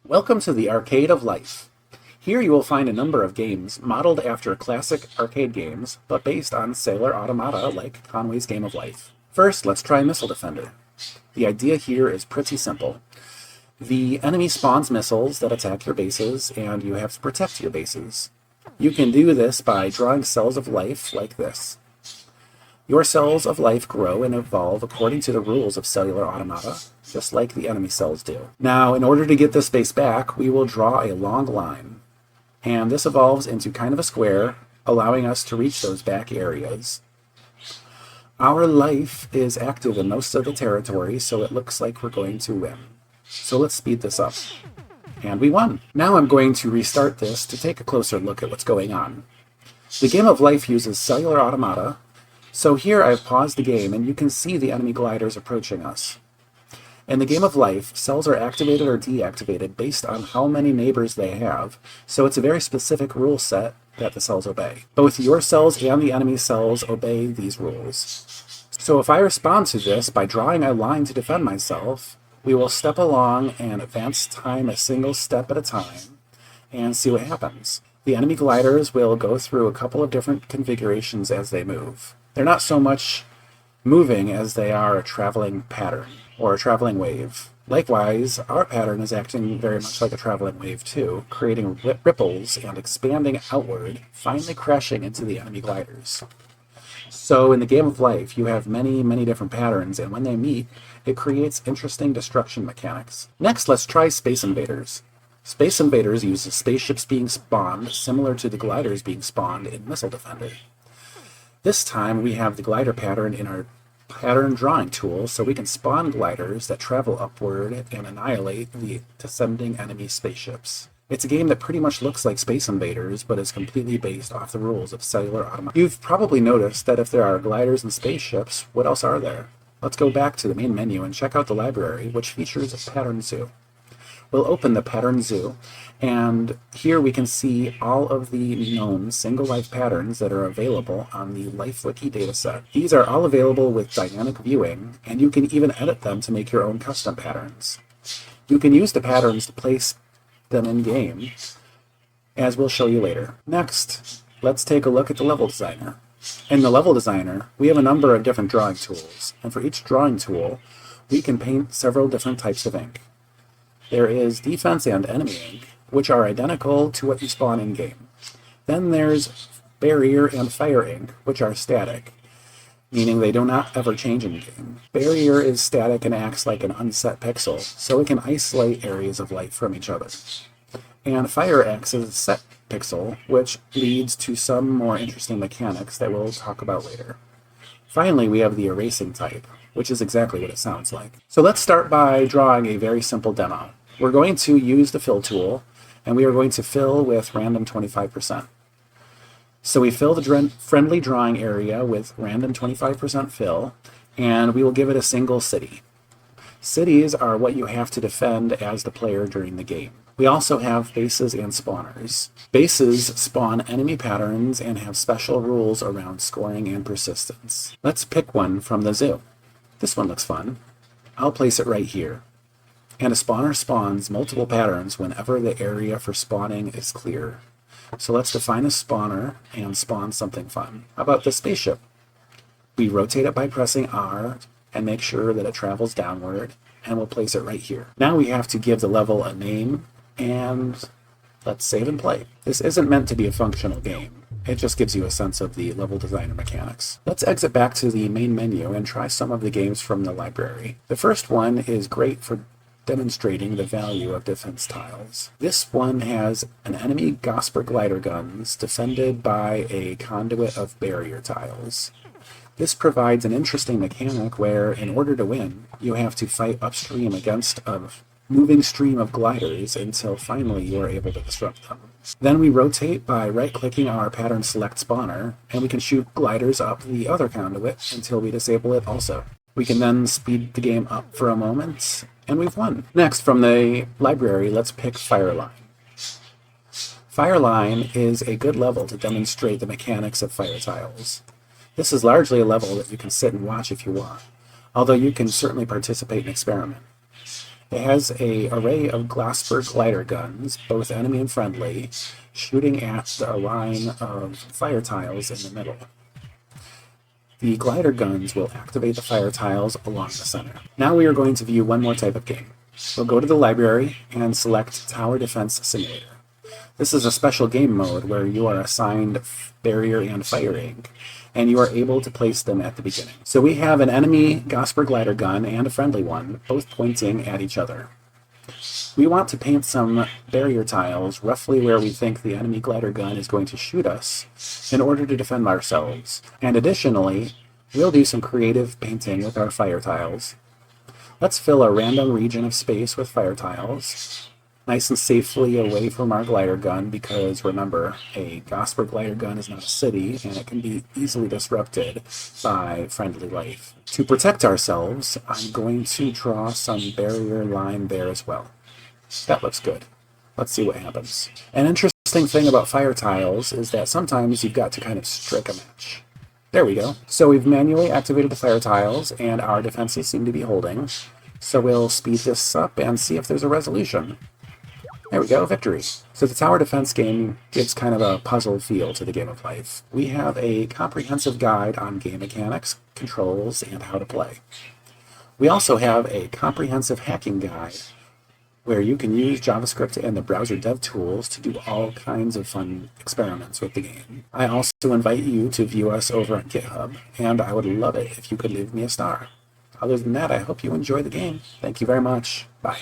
Welcome to the Arcade of Life. Here you will find a number of games modeled after classic arcade games, but based on Cellular Automata like Conway's Game of Life. First, let's try Missile Defender. The idea here is pretty simple. The enemy spawns missiles that attack your bases, and you have to protect your bases. You can do this by drawing cells of life like this. Your cells of life grow and evolve according to the rules of Cellular Automata, just like the enemy cells do. Now, in order to get this base back, we will draw a long line. And this evolves into kind of a square, allowing us to reach those back areas. Our life is active in most of the territory, so it looks like we're going to win. So let's speed this up. And we won! Now I'm going to restart this to take a closer look at what's going on. The Game of Life uses Cellular Automata, so here I've paused the game and you can see the enemy gliders approaching us. In the Game of Life, cells are activated or deactivated based on how many neighbors they have, so it's a very specific rule set that the cells obey. Both your cells and the enemy cells obey these rules. So if I respond to this by drawing a line to defend myself, we will step along and advance time a single step at a time and see what happens. The enemy gliders will go through a couple of different configurations as they move. They're not so much moving as they are a traveling pattern, or a traveling wave. Likewise, our pattern is acting very much like a traveling wave too, creating ripples and expanding outward, finally crashing into the enemy gliders. So in the Game of Life, you have many different patterns, and when they meet, it creates interesting destruction mechanics. Next, let's try Space Invaders. Space Invaders uses spaceships being spawned, similar to the gliders being spawned in Missile Defender. This time we have the glider pattern in our pattern drawing tool, so we can spawn gliders that travel upward and annihilate the descending enemy spaceships. It's a game that pretty much looks like Space Invaders, but is completely based off the rules of Cellular Automata. You've probably noticed that if there are gliders and spaceships, what else are there? Let's go back to the main menu and check out the library, which features a pattern zoo. We'll open the pattern zoo, and here we can see all of the known single life patterns that are available on the LifeWiki dataset. These are all available with dynamic viewing, and you can even edit them to make your own custom patterns. You can use the patterns to place them in game, as we'll show you later. Next, let's take a look at the level designer. In the level designer, we have a number of different drawing tools, and for each drawing tool, we can paint several different types of ink. There is defense and enemy ink, which are identical to what you spawn in-game. Then there's barrier and fire ink, which are static, meaning they do not ever change in-game. Barrier is static and acts like an unset pixel, so it can isolate areas of light from each other. And fire acts as a set pixel, which leads to some more interesting mechanics that we'll talk about later. Finally, we have the erasing type, which is exactly what it sounds like. So let's start by drawing a very simple demo. We're going to use the fill tool, and we are going to fill with random 25%. So we fill the friendly drawing area with random 25% fill, and we will give it a single city. Cities are what you have to defend as the player during the game. We also have bases and spawners. Bases spawn enemy patterns and have special rules around scoring and persistence. Let's pick one from the zoo. This one looks fun. I'll place it right here. And a spawner spawns multiple patterns whenever the area for spawning is clear. So let's define a spawner and spawn something fun. How about the spaceship? We rotate it by pressing R and make sure that it travels downward, and we'll place it right here. Now we have to give the level a name, and let's save and play. This isn't meant to be a functional game. It just gives you a sense of the level designer mechanics. Let's exit back to the main menu and try some of the games from the library. The first one is great for demonstrating the value of defense tiles. This one has an enemy Gosper glider guns defended by a conduit of barrier tiles. This provides an interesting mechanic where, in order to win, you have to fight upstream against a moving stream of gliders until finally you are able to disrupt them. Then we rotate by right-clicking our pattern select spawner, and we can shoot gliders up the other conduit until we disable it also. We can then speed the game up for a moment, and we've won. Next, from the library, let's pick Fireline. Fireline is a good level to demonstrate the mechanics of fire tiles. This is largely a level that you can sit and watch if you want, although you can certainly participate and experiment. It has an array of Glasper glider guns, both enemy and friendly, shooting at a line of fire tiles in the middle. The glider guns will activate the fire tiles along the center. Now we are going to view one more type of game. We'll go to the library and select Tower Defense Simulator. This is a special game mode where you are assigned barrier and firing, and you are able to place them at the beginning. So we have an enemy Gosper glider gun and a friendly one, both pointing at each other. We want to paint some barrier tiles roughly where we think the enemy glider gun is going to shoot us in order to defend ourselves. And additionally, we'll do some creative painting with our fire tiles. Let's fill a random region of space with fire tiles, nice and safely away from our glider gun, because remember, a Gosper glider gun is not a city and it can be easily disrupted by friendly life. To protect ourselves, I'm going to draw some barrier line there as well. That looks good. Let's see what happens. An interesting thing about fire tiles is that sometimes you've got to kind of strike a match. There we go. So we've manually activated the fire tiles, and our defenses seem to be holding. So we'll speed this up and see if there's a resolution. There we go, victory. So the tower defense game gives kind of a puzzle feel to the game of life. We have a comprehensive guide on game mechanics, controls, and how to play. We also have a comprehensive hacking guide where you can use JavaScript and the browser dev tools to do all kinds of fun experiments with the game. I also invite you to view us over on GitHub, and I would love it if you could leave me a star. Other than that, I hope you enjoy the game. Thank you very much. Bye.